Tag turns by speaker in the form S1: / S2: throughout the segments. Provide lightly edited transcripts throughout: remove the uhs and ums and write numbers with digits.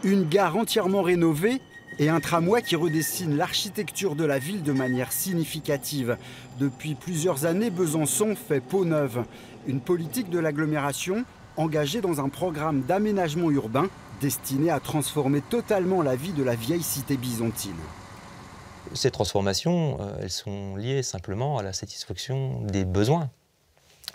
S1: Une gare entièrement rénovée et un tramway qui redessine l'architecture de la ville de manière significative. Depuis plusieurs années, Besançon fait peau neuve. Une politique de l'agglomération engagée dans un programme d'aménagement urbain destiné à transformer totalement la vie de la vieille cité byzantine.
S2: Ces transformations, elles sont liées simplement à la satisfaction des besoins.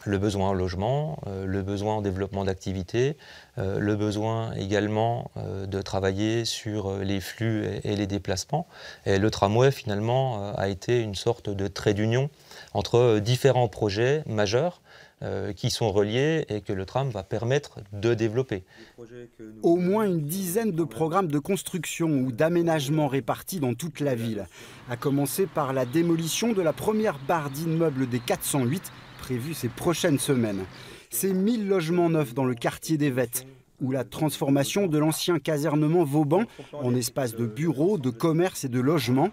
S2: Le besoin en logement, le besoin en développement d'activités, le besoin également de travailler sur les flux et les déplacements. Et le tramway, finalement, a été une sorte de trait d'union entre différents projets majeurs qui sont reliés et que le tram va permettre de développer.
S1: Au moins une dizaine de programmes de construction ou d'aménagement répartis dans toute la ville, à commencer par la démolition de la première barre d'immeubles des 408, prévue ces prochaines semaines. C'est 1000 logements neufs dans le quartier des Vettes, ou la transformation de l'ancien casernement Vauban en espace de bureaux, de commerce et de logement.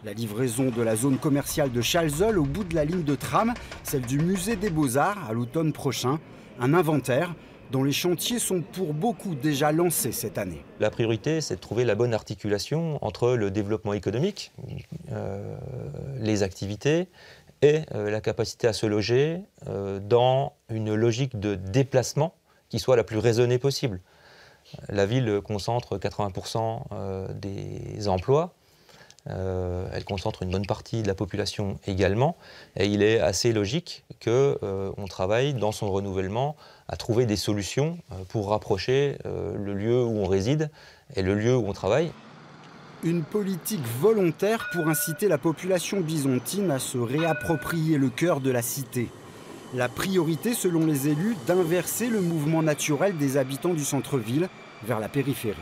S1: La livraison de la zone commerciale de Chalzeul au bout de la ligne de tram, celle du musée des Beaux-Arts à l'automne prochain. Un inventaire dont les chantiers sont pour beaucoup déjà lancés cette année.
S2: La priorité, c'est de trouver la bonne articulation entre le développement économique, les activités, et la capacité à se loger dans une logique de déplacement qui soit la plus raisonnée possible. La ville concentre 80% des emplois, elle concentre une bonne partie de la population également, et il est assez logique qu'on travaille dans son renouvellement à trouver des solutions pour rapprocher le lieu où on réside et le lieu où on travaille.
S1: Une politique volontaire pour inciter la population byzantine à se réapproprier le cœur de la cité. La priorité, selon les élus, d'inverser le mouvement naturel des habitants du centre-ville vers la périphérie.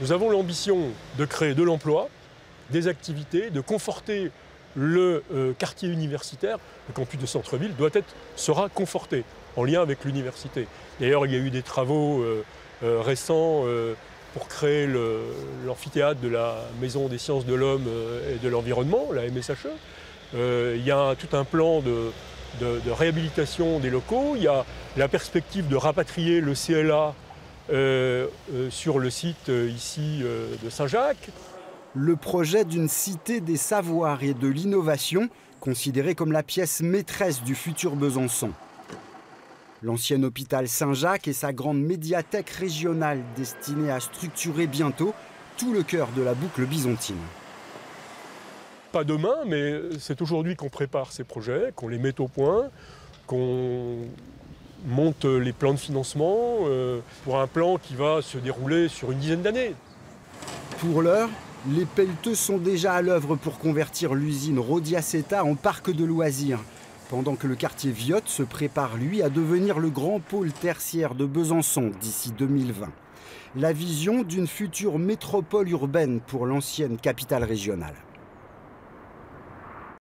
S3: Nous avons l'ambition de créer de l'emploi, des activités, de conforter le quartier universitaire. Le campus de centre-ville sera conforté en lien avec l'université. D'ailleurs, il y a eu des travaux récents pour créer l'amphithéâtre de la Maison des sciences de l'homme et de l'environnement, la MSHE. Il y a tout un plan de réhabilitation des locaux. Il y a la perspective de rapatrier le CLA sur le site ici de Saint-Jacques.
S1: Le projet d'une cité des savoirs et de l'innovation, considéré comme la pièce maîtresse du futur Besançon. L'ancien hôpital Saint-Jacques et sa grande médiathèque régionale destinée à structurer bientôt tout le cœur de la boucle byzantine.
S3: Pas demain, mais c'est aujourd'hui qu'on prépare ces projets, qu'on les mette au point, qu'on monte les plans de financement pour un plan qui va se dérouler sur une dizaine d'années.
S1: Pour l'heure, les pelleteux sont déjà à l'œuvre pour convertir l'usine Rodiaceta en parc de loisirs, pendant que le quartier Viotte se prépare, lui, à devenir le grand pôle tertiaire de Besançon d'ici 2020. La vision d'une future métropole urbaine pour l'ancienne capitale régionale.